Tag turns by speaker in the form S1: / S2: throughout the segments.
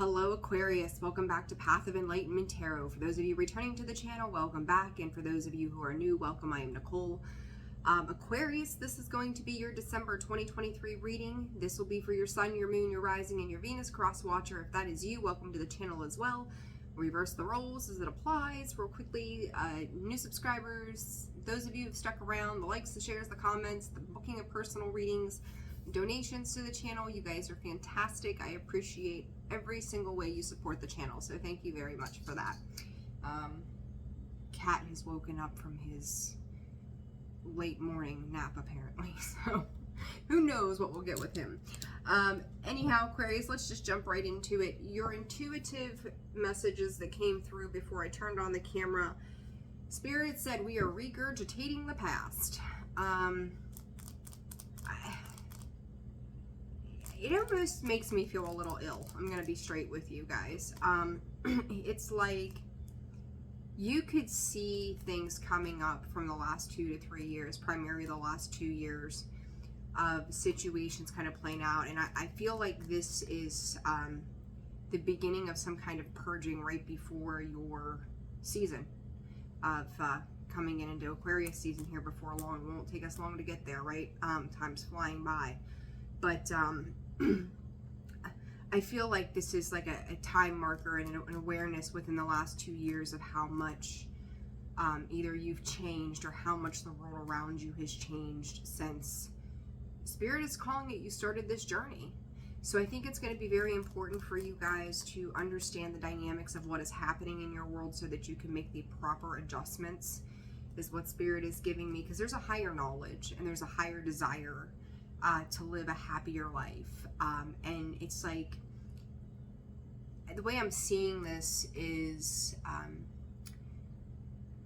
S1: Hello Aquarius, welcome back to Path of Enlightenment Tarot. For those of you returning to the channel, welcome back. And for those of you who are new, welcome. I am Nicole. Aquarius, this is going to be your December 2023 reading. This will be for your Sun, your Moon, your Rising, and your Venus cross watcher. If that is you, welcome to the channel as well. Reverse the roles as it applies. Real quickly, new subscribers, those of you who've stuck around, the likes, the shares, the comments, the booking of personal readings, donations to the channel, you guys are fantastic. I appreciate every single way you support the channel, so thank you very much for that. Cat has woken up from his late morning nap apparently, so who knows what we'll get with him. Anyhow, Aquarius, let's just jump right into it. Your intuitive messages that came through before I turned on the camera. Spirit said we are regurgitating the past. It almost makes me feel a little ill. I'm going to be straight with you guys. It's like you could see things coming up from the last 2 to 3 years, primarily the last 2 years of situations kind of playing out. And I feel like this is the beginning of some kind of purging right before your season of coming into Aquarius season here before long. It won't take us long to get there, right? Time's flying by. But I feel like this is like a time marker and an awareness within the last 2 years of how much either you've changed or how much the world around you has changed since Spirit is calling it you started this journey. So I think it's going to be very important for you guys to understand the dynamics of what is happening in your world so that you can make the proper adjustments, is what Spirit is giving me, because there's a higher knowledge and there's a higher desire to live a happier life. And it's like, the way I'm seeing this is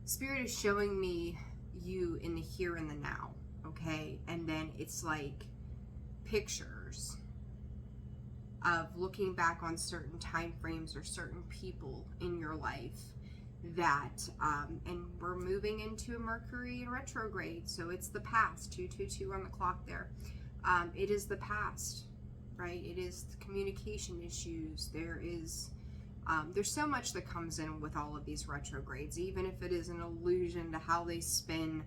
S1: Spirit is showing me you in the here and the now, okay? And then it's like pictures of looking back on certain time frames or certain people in your life that, and we're moving into a Mercury in retrograde, so it's the past, 222 on the clock there. It is the past, right? It is the communication issues. There's so much that comes in with all of these retrogrades. Even if it is an illusion to how they spin,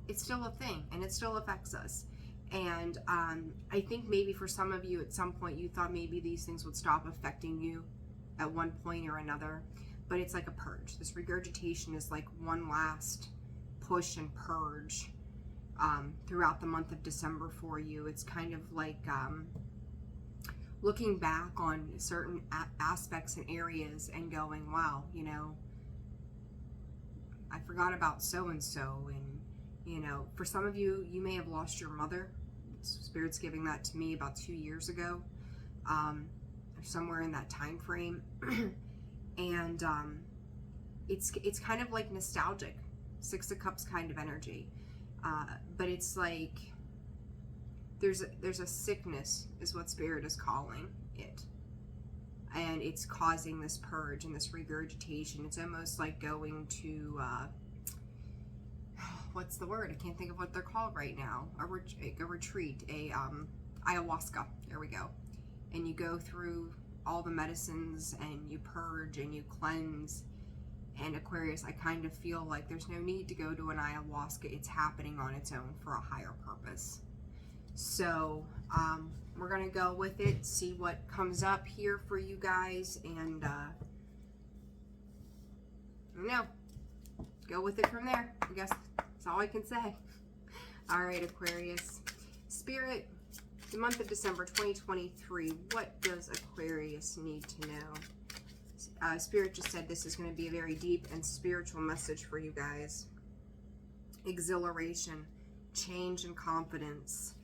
S1: it's still a thing and it still affects us. And I think maybe for some of you at some point you thought maybe these things would stop affecting you at one point or another, but it's like a purge. This regurgitation is like one last push and purge throughout the month of December for you. It's kind of like looking back on certain aspects and areas and going, wow, you know, I forgot about so-and-so. And, you know, for some of you, you may have lost your mother. Spirit's giving that to me about 2 years ago, or somewhere in that time frame. And it's kind of like nostalgic, Six of Cups kind of energy. But it's like there's a sickness is what Spirit is calling it, and it's causing this purge and this regurgitation. It's almost like going to what's the word? I can't think of what they're called right now. A retreat, ayahuasca. There we go. And you go through all the medicines and you purge and you cleanse. And Aquarius, I kind of feel like there's no need to go to an ayahuasca. It's happening on its own for a higher purpose. So we're going to go with it, see what comes up here for you guys, and go with it from there. I guess that's all I can say. All right, Aquarius. Spirit, the month of December 2023, what does Aquarius need to know? Spirit just said this is going to be a very deep and spiritual message for you guys. Exhilaration, change, and confidence.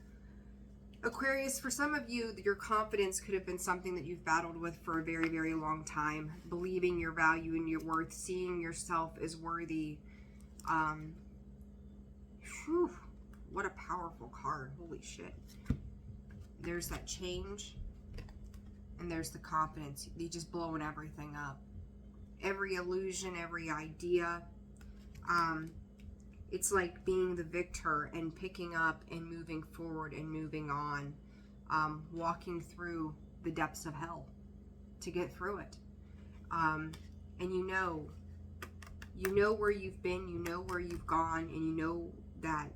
S1: Aquarius, for some of you, your confidence could have been something that you've battled with for a very, very long time. Believing your value and your worth, seeing yourself as worthy. What a powerful card. Holy shit. There's that change. And there's the confidence. You're just blowing everything up. Every illusion, every idea. It's like being the victor and picking up and moving forward and moving on. Walking through the depths of hell to get through it. And you know where you've been, you know where you've gone, and you know that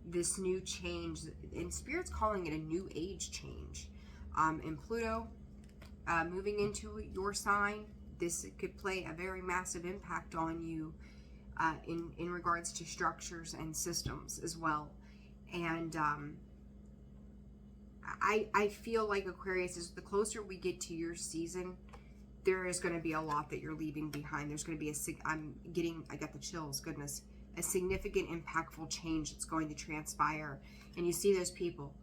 S1: this new change, and Spirit's calling it a new age change. And Pluto moving into your sign, this could play a very massive impact on you in regards to structures and systems as well. And I feel like, Aquarius, is the closer we get to your season, there is going to be a lot that you're leaving behind. There's going to be I got the chills, goodness, a significant, impactful change that's going to transpire. And you see those people,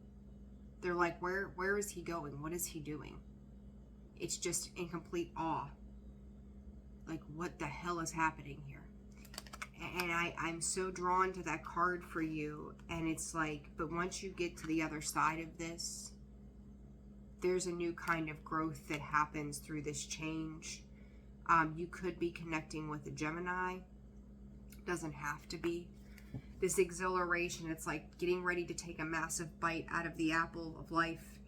S1: they're like, where is he going? What is he doing? It's just in complete awe. Like, what the hell is happening here? And I'm so drawn to that card for you. And it's like, but once you get to the other side of this, there's a new kind of growth that happens through this change. You could be connecting with a Gemini. Doesn't have to be. This exhilaration, it's like getting ready to take a massive bite out of the apple of life.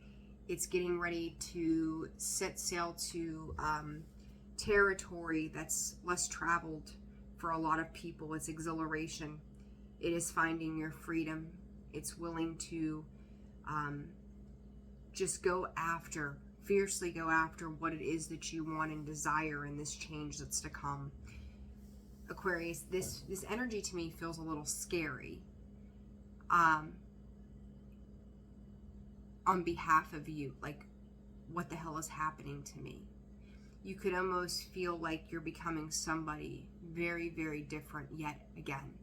S1: It's getting ready to set sail to territory that's less traveled for a lot of people. It's exhilaration. It is finding your freedom. It's willing to just fiercely go after what it is that you want and desire in this change that's to come. Aquarius, this energy to me feels a little scary. On behalf of you, like, what the hell is happening to me? You could almost feel like you're becoming somebody very, very different yet again.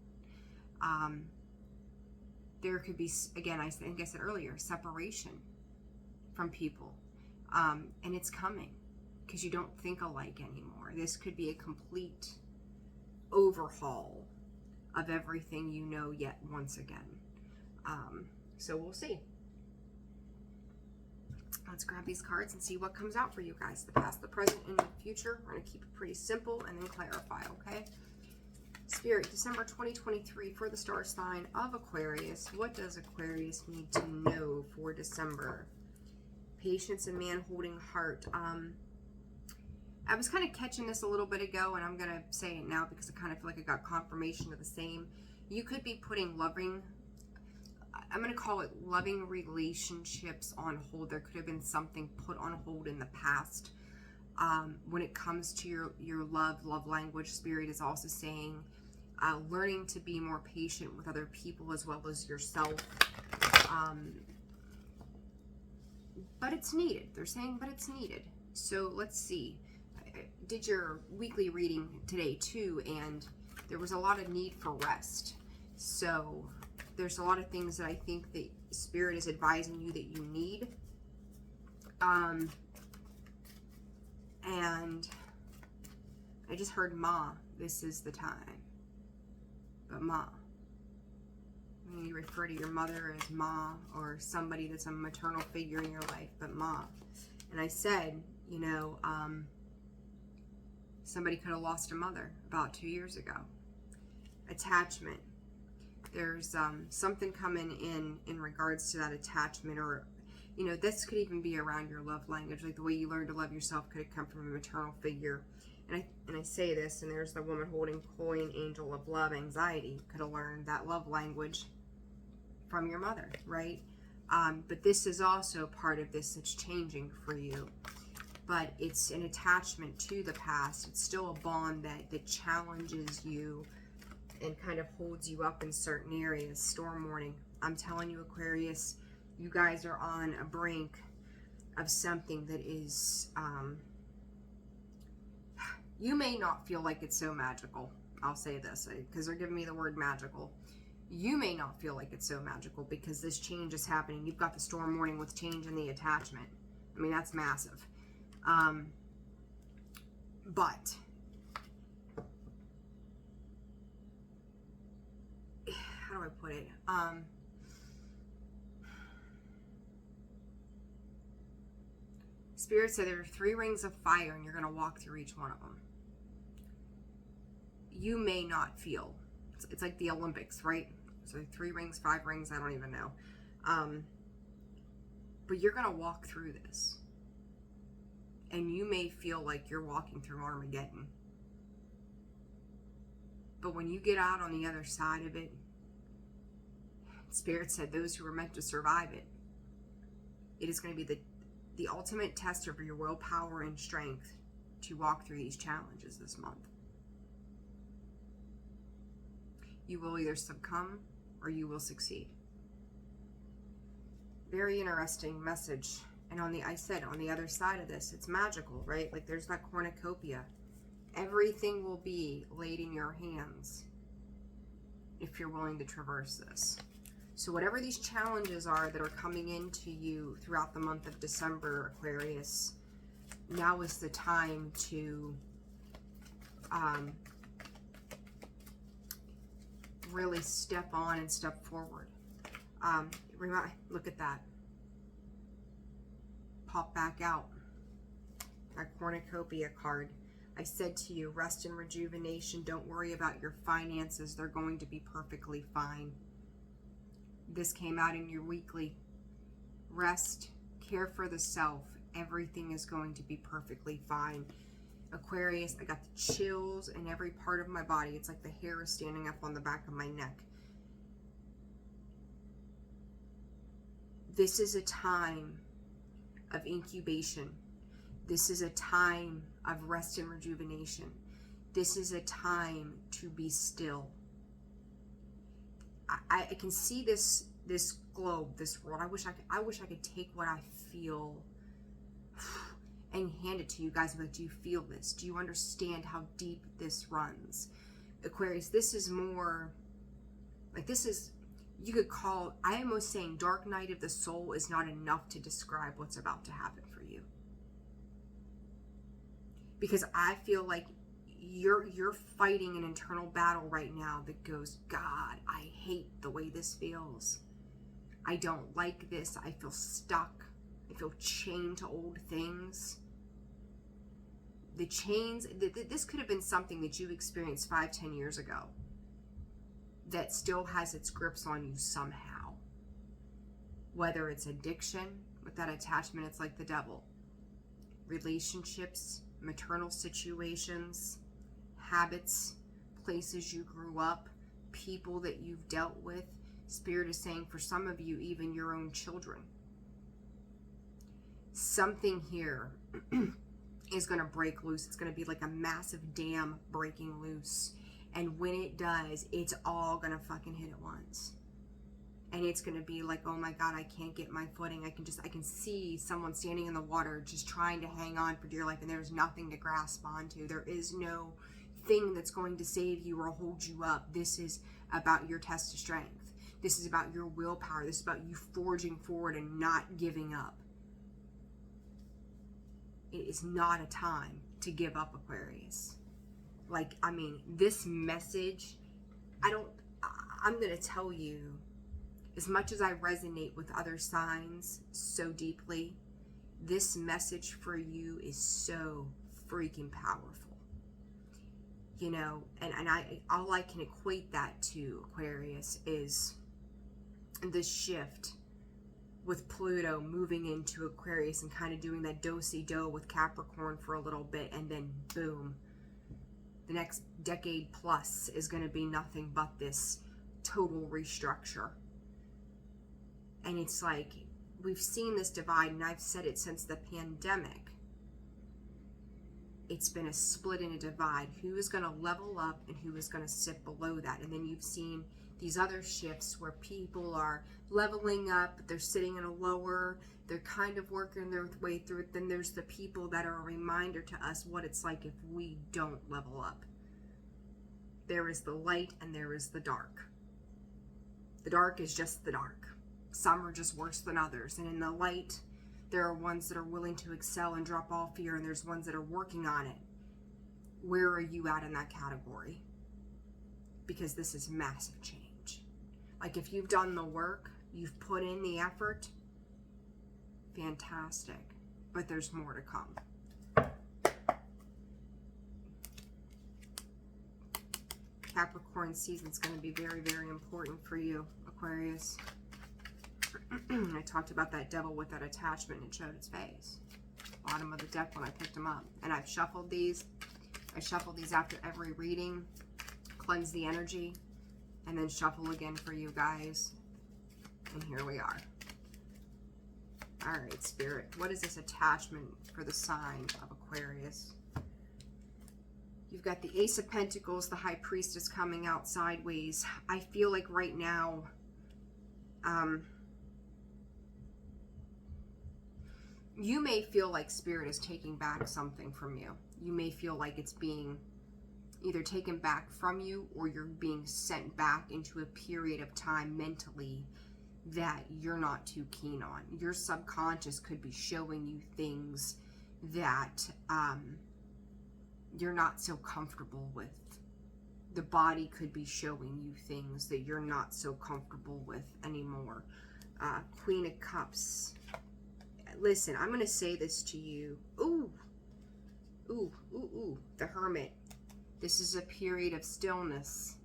S1: There could be, again, I think I said earlier, separation from people. And it's coming because you don't think alike anymore. This could be a complete overhaul of everything you know yet once again. So we'll see. Let's grab these cards and see what comes out for you guys. The past, the present, and the future. We're going to keep it pretty simple and then clarify, okay? Spirit, December 2023 for the star sign of Aquarius. What does Aquarius need to know for December? Patience and man-holding heart. I was kind of catching this a little bit ago, and I'm going to say it now because I kind of feel like I got confirmation of the same. You could be putting I'm going to call it loving relationships on hold. There could have been something put on hold in the past. When it comes to your love language, Spirit is also saying learning to be more patient with other people as well as yourself. But it's needed. They're saying, but it's needed. So let's see. I did your weekly reading today too, and there was a lot of need for rest. So there's a lot of things that I think that Spirit is advising you that you need. And I just heard Ma, this is the time. But Ma, when you refer to your mother as Ma, or somebody that's a maternal figure in your life, but Ma. And I said, you know, somebody could have lost a mother about 2 years ago. Attachment. There's something coming in regards to that attachment, or, you know, this could even be around your love language. Like the way you learn to love yourself could have come from a maternal figure. And I say this, and there's the woman holding coin, angel of love, anxiety. Could have learned that love language from your mother, right? But this is also part of this that's changing for you. But it's an attachment to the past. It's still a bond that challenges you and kind of holds you up in certain areas. Storm warning. I'm telling you, Aquarius, you guys are on a brink of something that is, you may not feel like it's so magical. I'll say this, because they're giving me the word magical. You may not feel like it's so magical because this change is happening. You've got the storm warning with change in the attachment. I mean, that's massive. But how do I put it? Spirit said there are 3 rings of fire and you're going to walk through each one of them. You may not feel. It's like the Olympics, right? So 3 rings, 5 rings, I don't even know. But you're going to walk through this. And you may feel like you're walking through Armageddon. But when you get out on the other side of it, Spirit said those who were meant to survive it, it is going to be the ultimate test of your willpower and strength to walk through these challenges this month. You will either succumb or you will succeed. Very interesting message. And I said on the other side of this, it's magical, right? Like there's that cornucopia. Everything will be laid in your hands if you're willing to traverse this. So whatever these challenges are that are coming into you throughout the month of December, Aquarius, now is the time to really step on and step forward. Look at that. Pop back out. That cornucopia card. I said to you, rest and rejuvenation. Don't worry about your finances. They're going to be perfectly fine. This came out in your weekly. Rest, care for the self. Everything is going to be perfectly fine. Aquarius, I got the chills in every part of my body. It's like the hair is standing up on the back of my neck. This is a time of incubation. This is a time of rest and rejuvenation. This is a time to be still. I can see this globe, this world. I wish I could take what I feel and hand it to you guys. But do you feel this? Do you understand how deep this runs? Aquarius, this is more like, this is, you could call, I am almost saying dark night of the soul is not enough to describe what's about to happen for you. Because I feel like you're fighting an internal battle right now that goes, God, I hate the way this feels. I don't like this. I feel stuck. I feel chained to old things. The chains, this could have been something that you experienced 5-10 years ago that still has its grips on you somehow. Whether it's addiction, with that attachment, it's like the devil. Relationships, maternal situations, habits, places you grew up, people that you've dealt with. Spirit is saying for some of you, even your own children. Something here is going to break loose. It's going to be like a massive dam breaking loose. And when it does, it's all going to fucking hit at once. And it's going to be like, oh my God, I can't get my footing. I can see someone standing in the water just trying to hang on for dear life, and there's nothing to grasp onto. There is no thing that's going to save you or hold you up. This is about your test of strength. This is about your willpower. This is about you forging forward and not giving up. It is not a time to give up, Aquarius. Like, I mean, this message, I'm going to tell you, as much as I resonate with other signs so deeply, this message for you is so freaking powerful. You know, and all I can equate that to, Aquarius, is the shift with Pluto moving into Aquarius and kind of doing that do-si-do with Capricorn for a little bit, and then boom, the next decade plus is going to be nothing but this total restructure. And it's like, we've seen this divide, and I've said it since the pandemic. It's been a split and a divide. Who is going to level up and who is going to sit below that? And then you've seen these other shifts where people are leveling up, but they're sitting in a lower, they're kind of working their way through it. Then there's the people that are a reminder to us what it's like if we don't level up. There is the light and there is the dark. The dark is just the dark. Some are just worse than others. And in the light, there are ones that are willing to excel and drop all fear, and there's ones that are working on it. Where are you at in that category? Because this is massive change. Like, if you've done the work, you've put in the effort, fantastic. But there's more to come. Capricorn season's going to be very, very important for you, Aquarius. I talked about that devil with that attachment, and it showed its face. bottom of the deck when I picked them up. And I've shuffled these. I shuffle these after every reading, cleanse the energy, and then shuffle again for you guys. And here we are. All right, Spirit, what is this attachment for the sign of Aquarius? You've got the Ace of Pentacles, the High Priestess coming out sideways. I feel like right now, you may feel like Spirit is taking back something from you. You may feel like it's being either taken back from you, or you're being sent back into a period of time mentally that you're not too keen on. Your subconscious could be showing you things that you're not so comfortable with. The body could be showing you things that you're not so comfortable with anymore. Queen of Cups. Listen, I'm going to say this to you. Ooh. Ooh, ooh, ooh. The Hermit. This is a period of stillness.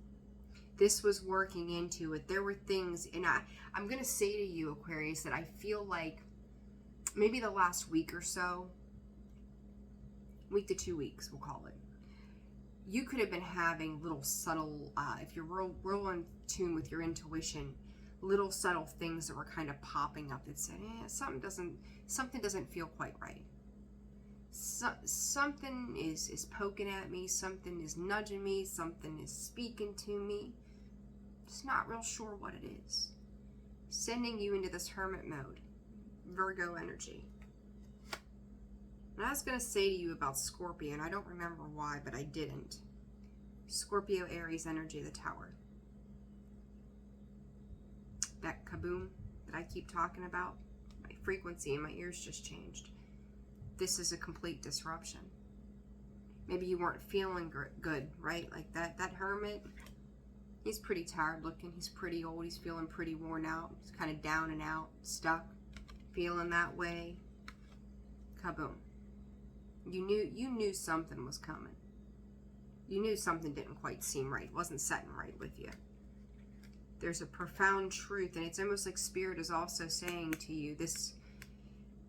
S1: This was working into it. There were things, and I'm going to say to you, Aquarius, that I feel like maybe the last week or so, week to 2 weeks, we'll call it, you could have been having little subtle, if you're real in tune with your intuition, little subtle things that were kind of popping up that said, something doesn't feel quite right. Something is poking at me, something is nudging me, something is speaking to me. Just not real sure what it is. Sending you into this hermit mode. Virgo energy. And I was going to say to you about Scorpio, and I don't remember why, but I didn't. Scorpio, Aries energy, the Tower. That kaboom that I keep talking about, my frequency in my ears just changed. This is a complete disruption. Maybe you weren't feeling good, right? Like that hermit, he's pretty tired looking. He's pretty old. He's feeling pretty worn out. He's kind of down and out, stuck, feeling that way. Kaboom. You knew something was coming. You knew something didn't quite seem right. It wasn't setting right with you. There's a profound truth, and it's almost like Spirit is also saying to you this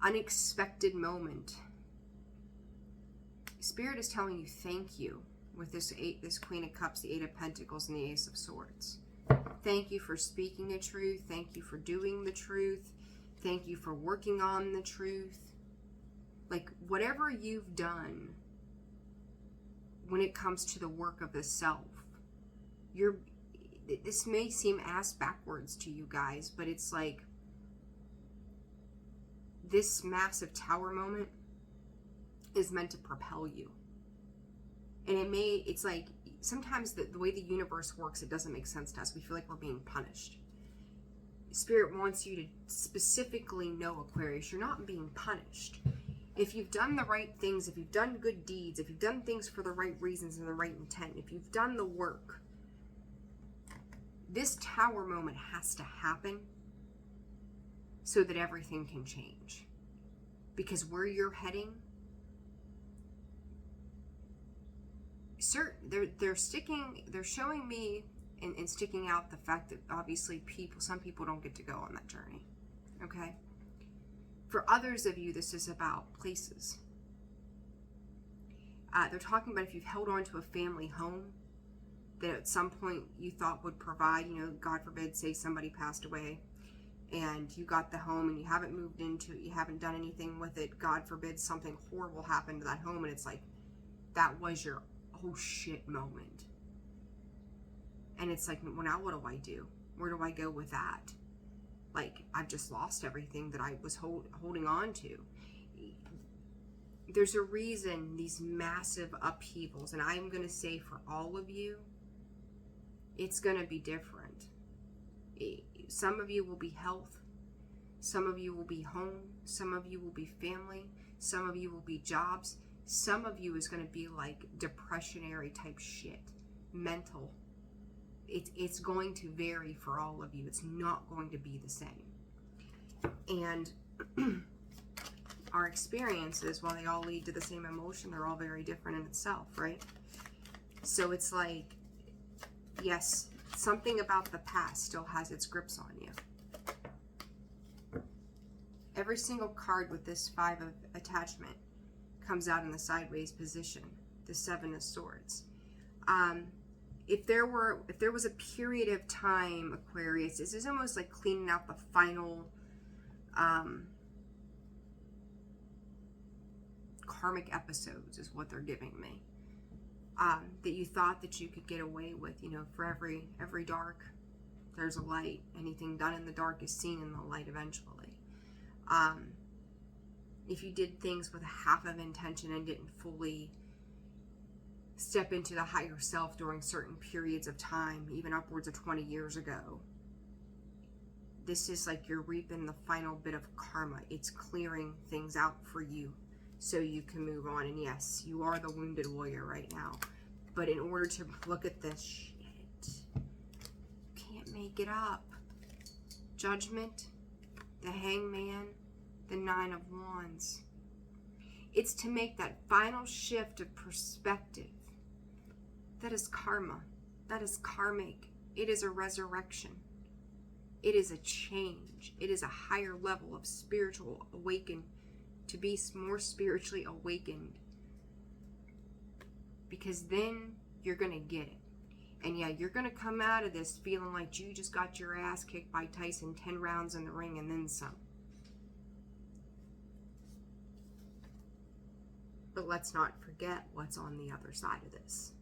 S1: unexpected moment. Spirit is telling you thank you with this Queen of Cups, the Eight of Pentacles, and the Ace of Swords. Thank you for speaking the truth. Thank you for doing the truth. Thank you for working on the truth. Like, whatever you've done when it comes to the work of the self, this may seem ass backwards to you guys, but it's like this massive tower moment is meant to propel you. And it's like, sometimes the way the universe works, it doesn't make sense to us. We feel like we're being punished. Spirit wants you to specifically know, Aquarius, you're not being punished. If you've done the right things, if you've done good deeds, if you've done things for the right reasons and the right intent, if you've done the work, this tower moment has to happen so that everything can change. Because where you're heading, they're showing me and sticking out the fact that obviously some people don't get to go on that journey. Okay? For others of you, this is about places. They're talking about if you've held on to a family home that at some point you thought would provide, God forbid, say somebody passed away and you got the home and you haven't moved into it, you haven't done anything with it, God forbid something horrible happened to that home, and it's like, that was your oh shit moment. And it's like, well, now what do I do? Where do I go with that? Like, I've just lost everything that I was holding on to. There's a reason these massive upheavals, and I'm going to say for all of you, it's going to be different. Some of you will be health. Some of you will be home. Some of you will be family. Some of you will be jobs. Some of you is going to be like depressionary type shit. Mental. It's going to vary for all of you. It's not going to be the same. And our experiences, while they all lead to the same emotion, they're all very different in itself, right? So it's like, yes, something about the past still has its grips on you. Every single card with this 5 of attachment comes out in the sideways position, the Seven of Swords. If there was a period of time, Aquarius, this is almost like cleaning out the final karmic episodes is what they're giving me. That you thought that you could get away with, you know, for every dark, there's a light. Anything done in the dark is seen in the light eventually. If you did things with half of intention and didn't fully step into the higher self during certain periods of time, even upwards of 20 years ago, this is like you're reaping the final bit of karma. It's clearing things out for you so you can move on. And yes, you are the wounded warrior right now. But in order to look at this shit, can't make it up. Judgment, the Hangman, the Nine of Wands. It's to make that final shift of perspective. That is karma. That is karmic. It is a resurrection. It is a change. It is a higher level of spiritual awaken, to be more spiritually awakened. Because then you're going to get it. And yeah, you're going to come out of this feeling like you just got your ass kicked by Tyson 10 rounds in the ring and then some. But let's not forget what's on the other side of this.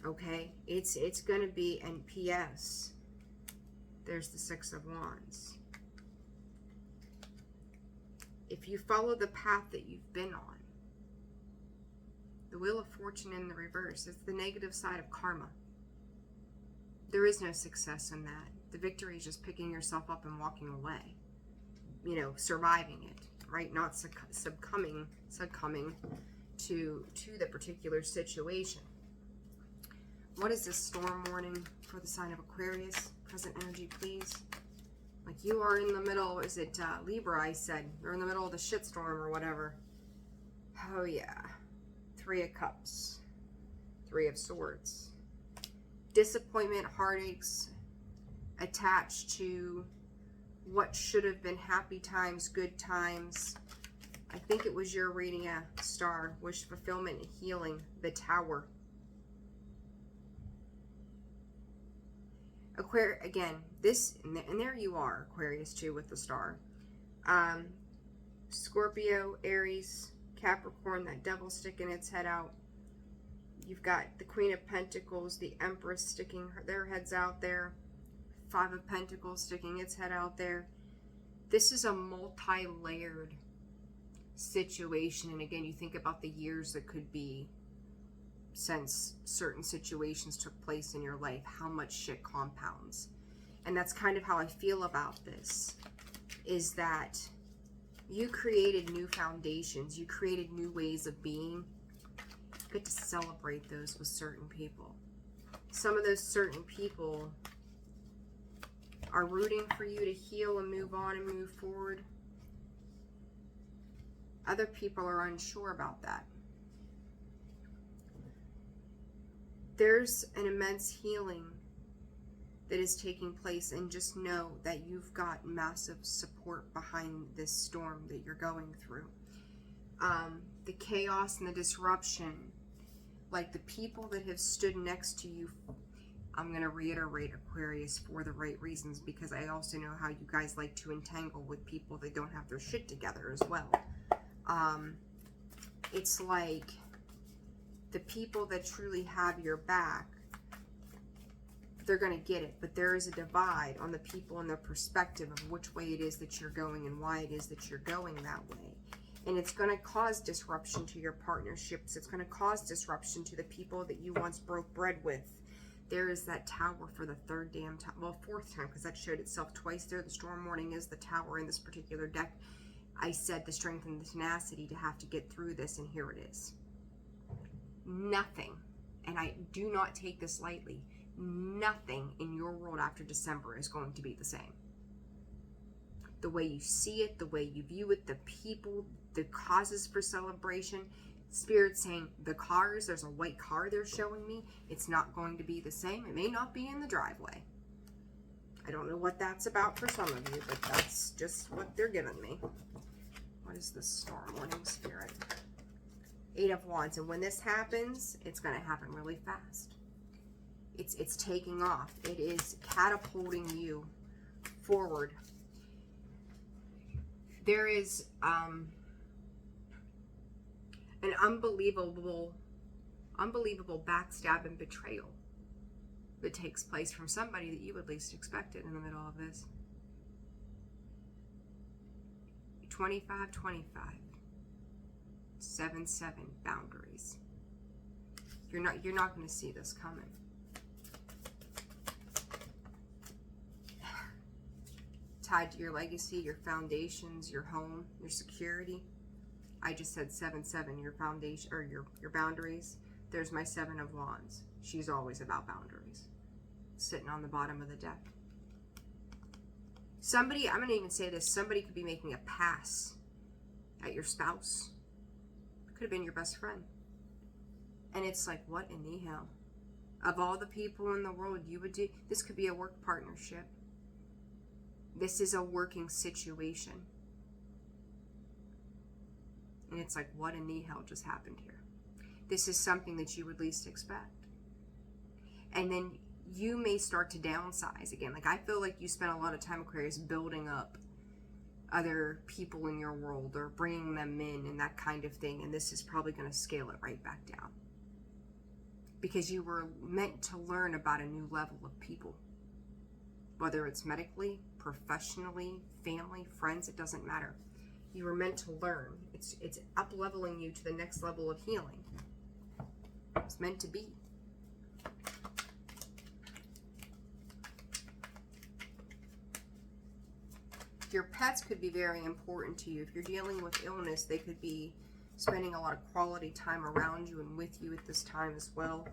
S1: Okay? It's going to be, and P.S., there's the Six of Wands. If you follow the path that you've been on, the Wheel of Fortune in the reverse, it's the negative side of karma. There is no success in that. The victory is just picking yourself up and walking away. You know, surviving it, right? Not succumbing to the particular situation. What is this storm warning for the sign of Aquarius? Present energy, please. Like you are in the middle, is it Libra, I said. You're in the middle of the shitstorm or whatever. Oh yeah. Three of Cups. Three of Swords. Disappointment, heartaches attached to what should have been happy times, good times. I think it was your reading, a star. Wish fulfillment and healing. The Tower. Aquarius, again, this, and there you are, Aquarius too, with the star. Scorpio, Aries, Capricorn, that devil sticking its head out. You've got the Queen of Pentacles, the Empress sticking their heads out there. Five of Pentacles sticking its head out there. This is a multi-layered situation. And again, you think about the years that could be since certain situations took place in your life, how much shit compounds. And that's kind of how I feel about this, is that you created new foundations, you created new ways of being. You get to celebrate those with certain people. Some of those certain people are rooting for you to heal and move on and move forward. Other people are unsure about that. There's an immense healing that is taking place, and just know that you've got massive support behind this storm that you're going through. The chaos and the disruption, like the people that have stood next to you, I'm going to reiterate, Aquarius, for the right reasons, because I also know how you guys like to entangle with people that don't have their shit together as well. It's like the people that truly have your back, they're going to get it, but there is a divide on the people and their perspective of which way it is that you're going and why it is that you're going that way. And it's going to cause disruption to your partnerships. It's going to cause disruption to the people that you once broke bread with. There is that Tower for the third damn time, well, fourth time, because that showed itself twice there. The storm warning is the Tower in this particular deck. I said the strength and the tenacity to have to get through this, and here it is. Nothing, and I do not take this lightly, nothing in your world after December is going to be the same. The way you see it, the way you view it, the people, the causes for celebration. Spirit saying the cars, there's a white car they're showing me, it's not going to be the same. It may not be in the driveway. I don't know what that's about for some of you, but that's just what they're giving me. What is the storm warning, Spirit? Eight of Wands. And when this happens, it's going to happen really fast. It's taking off. It is catapulting you forward. There is an unbelievable backstab and betrayal that takes place from somebody that you would least expect it in the middle of this. 25-25. 7-7 boundaries. You're not going to see this coming. Tied to your legacy, your foundations, your home, your security. I just said 7-7, your foundation, or your boundaries. There's my 7 of Wands. She's always about boundaries. Sitting on the bottom of the deck. Somebody, I'm going to even say this, somebody could be making a pass at your spouse. Could have been your best friend. And it's like, what in the hell? Of all the people in the world you would do, this could be a work partnership. This is a working situation. And it's like, what in the hell just happened here? This is something that you would least expect. And then you may start to downsize again. Like, I feel like you spent a lot of time, Aquarius, building up other people in your world or bringing them in and that kind of thing. And this is probably going to scale it right back down. Because you were meant to learn about a new level of people. Whether it's medically, professionally, family, friends, it doesn't matter. You were meant to learn. It's up-leveling you to the next level of healing. It's meant to be. Your pets could be very important to you. If you're dealing with illness, they could be spending a lot of quality time around you and with you at this time as well.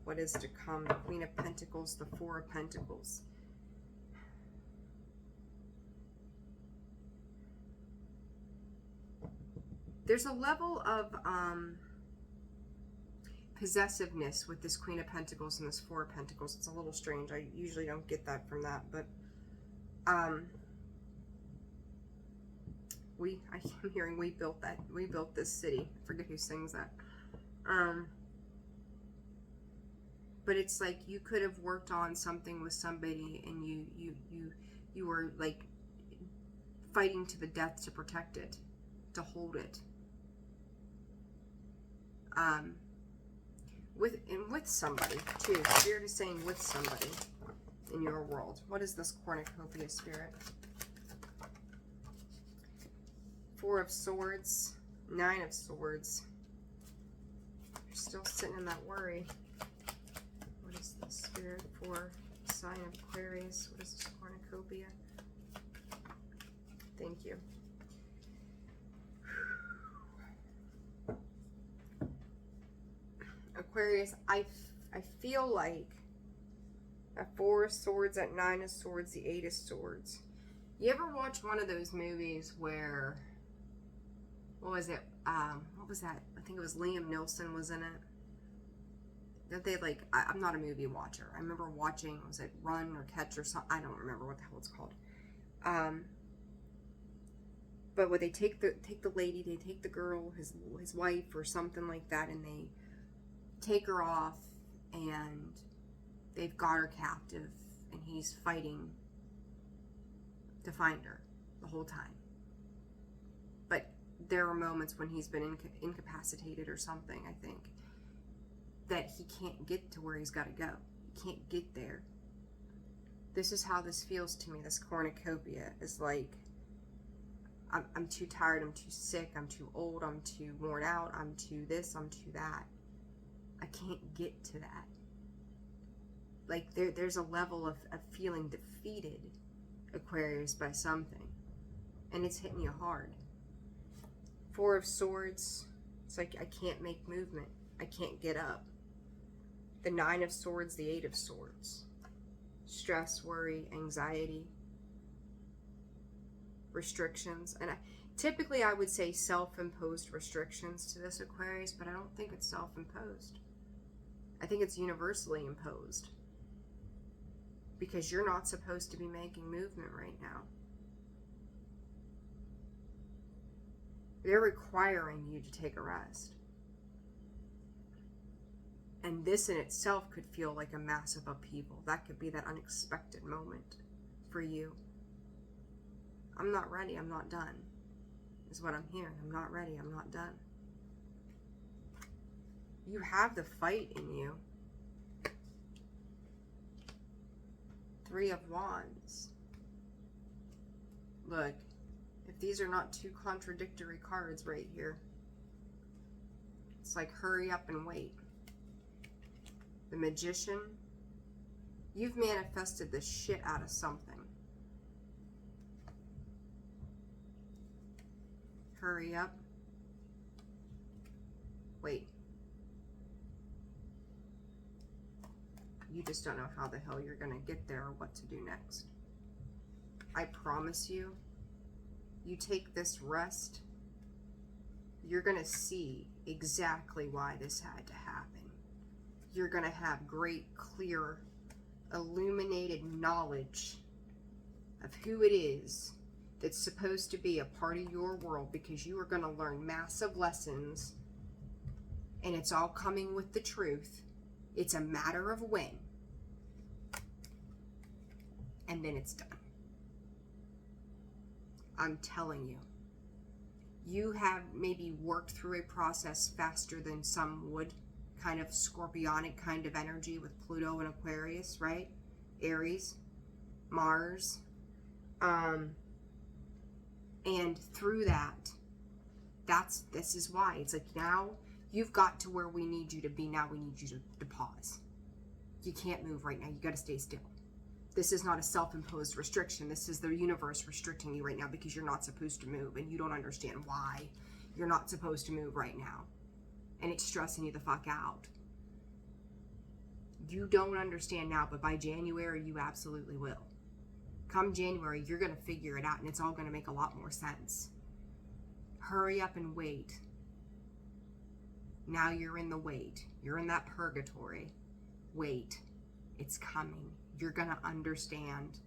S1: What is to come? The Queen of Pentacles, the Four of Pentacles. There's a level of possessiveness with this Queen of Pentacles and this Four of Pentacles. It's a little strange. I usually don't get that from that, but I'm hearing we built this city. I forget who sings that. But it's like you could have worked on something with somebody and you were like fighting to the death to protect it, to hold it. With somebody too. Spirit is saying with somebody in your world. What is this cornucopia, Spirit? Four of Swords, Nine of Swords. You're still sitting in that worry. What is this, Spirit, for sign of Aquarius? What is this cornucopia? Thank you. Aquarius, I feel like at Four of Swords, at Nine of Swords, the Eight of Swords. You ever watch one of those movies where, what was it? What was that? I think it was Liam Neeson was in it. That they like, I'm not a movie watcher. I remember watching, was it Run or Catch or something? I don't remember what the hell it's called. But when they take the lady, they take the girl, his wife or something like that, and they take her off, and they've got her captive, and he's fighting to find her the whole time. But there are moments when he's been incapacitated or something, I think, that he can't get to where he's got to go. He can't get there. This is how this feels to me. This cornucopia is like, I'm too tired, I'm too sick, I'm too old, I'm too worn out, I'm too this, I'm too that. I can't get to that. Like there's a level of feeling defeated, Aquarius, by something. And it's hitting you hard. Four of Swords, it's like I can't make movement. I can't get up. The Nine of Swords, the Eight of Swords. Stress, worry, anxiety, restrictions. And typically I would say self-imposed restrictions to this, Aquarius, but I don't think it's self-imposed. I think it's universally imposed. Because you're not supposed to be making movement right now. They're requiring you to take a rest. And this in itself could feel like a massive upheaval. That could be that unexpected moment for you. I'm not ready, I'm not done, is what I'm hearing. I'm not ready, I'm not done. You have the fight in you. 3 of Wands. Look, if these are not two contradictory cards right here, it's like hurry up and wait. The Magician. You've manifested the shit out of something. Hurry up. Wait. You just don't know how the hell you're going to get there or what to do next. I promise you, you take this rest, you're going to see exactly why this had to happen. You're going to have great, clear, illuminated knowledge of who it is that's supposed to be a part of your world, because you are going to learn massive lessons, and it's all coming with the truth. It's a matter of when. And then it's done. I'm telling you. You have maybe worked through a process faster than some would. Kind of scorpionic kind of energy with Pluto and Aquarius, right? Aries, Mars. And through that, this is why. It's like, now you've got to where we need you to be. Now we need you to pause. You can't move right now. You got to stay still. This is not a self-imposed restriction. This is the universe restricting you right now because you're not supposed to move, and you don't understand why you're not supposed to move right now. And it's stressing you the fuck out. You don't understand now, but by January, you absolutely will. Come January, you're going to figure it out, and it's all going to make a lot more sense. Hurry up and wait. Now you're in the wait. You're in that purgatory. Wait. It's coming. You're going to understand.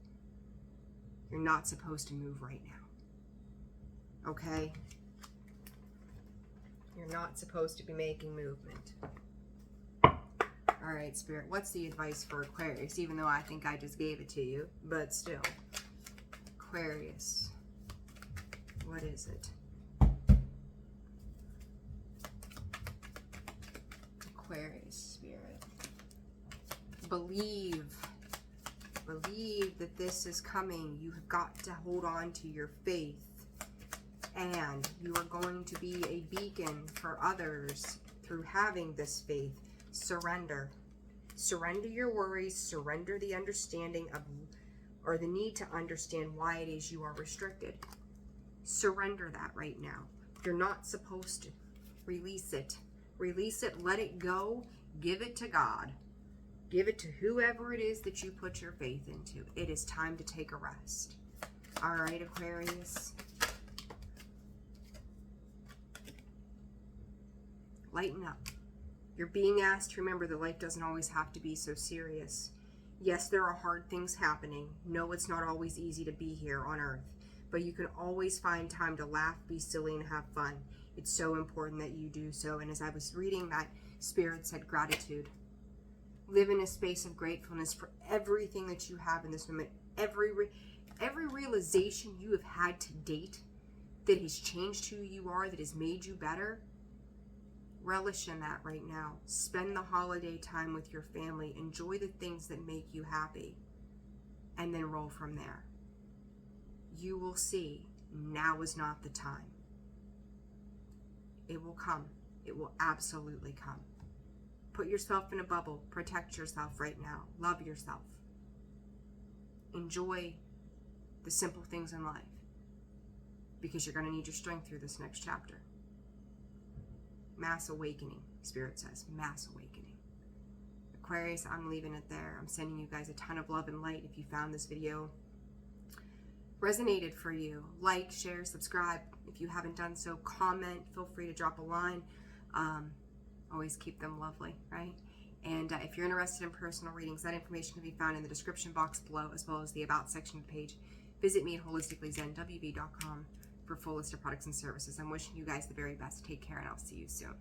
S1: You're not supposed to move right now. Okay? You're not supposed to be making movement. All right, Spirit, what's the advice for Aquarius? Even though I think I just gave it to you, but still. Aquarius. What is it? Aquarius, Spirit. Believe that this is coming. You have got to hold on to your faith. And you are going to be a beacon for others through having this faith. Surrender. Surrender your worries. Surrender the understanding of, or the need to understand why it is you are restricted. Surrender that right now. You're not supposed to. Release it. Release it. Let it go. Give it to God. Give it to whoever it is that you put your faith into. It is time to take a rest. All right, Aquarius. Lighten up. You're being asked to remember that life doesn't always have to be so serious. Yes, there are hard things happening. No, it's not always easy to be here on Earth. But you can always find time to laugh, be silly, and have fun. It's so important that you do so. And as I was reading that, Spirit said gratitude. Live in a space of gratefulness for everything that you have in this moment. Every realization you have had to date that has changed who you are, that has made you better. Relish in that right now. Spend the holiday time with your family. Enjoy the things that make you happy. And then roll from there. You will see, now is not the time. It will come. It will absolutely come. Put yourself in a bubble. Protect yourself right now. Love yourself. Enjoy the simple things in life. Because you're going to need your strength through this next chapter. Mass awakening, Spirit says. Mass awakening. Aquarius, I'm leaving it there. I'm sending you guys a ton of love and light. If you found this video resonated for you, like, share, subscribe. If you haven't done so, comment. Feel free to drop a line. Always keep them lovely, right? And if you're interested in personal readings, that information can be found in the description box below, as well as the About section of the page. Visit me at holisticallyzenwv.com for full list of products and services. I'm wishing you guys the very best. Take care, and I'll see you soon.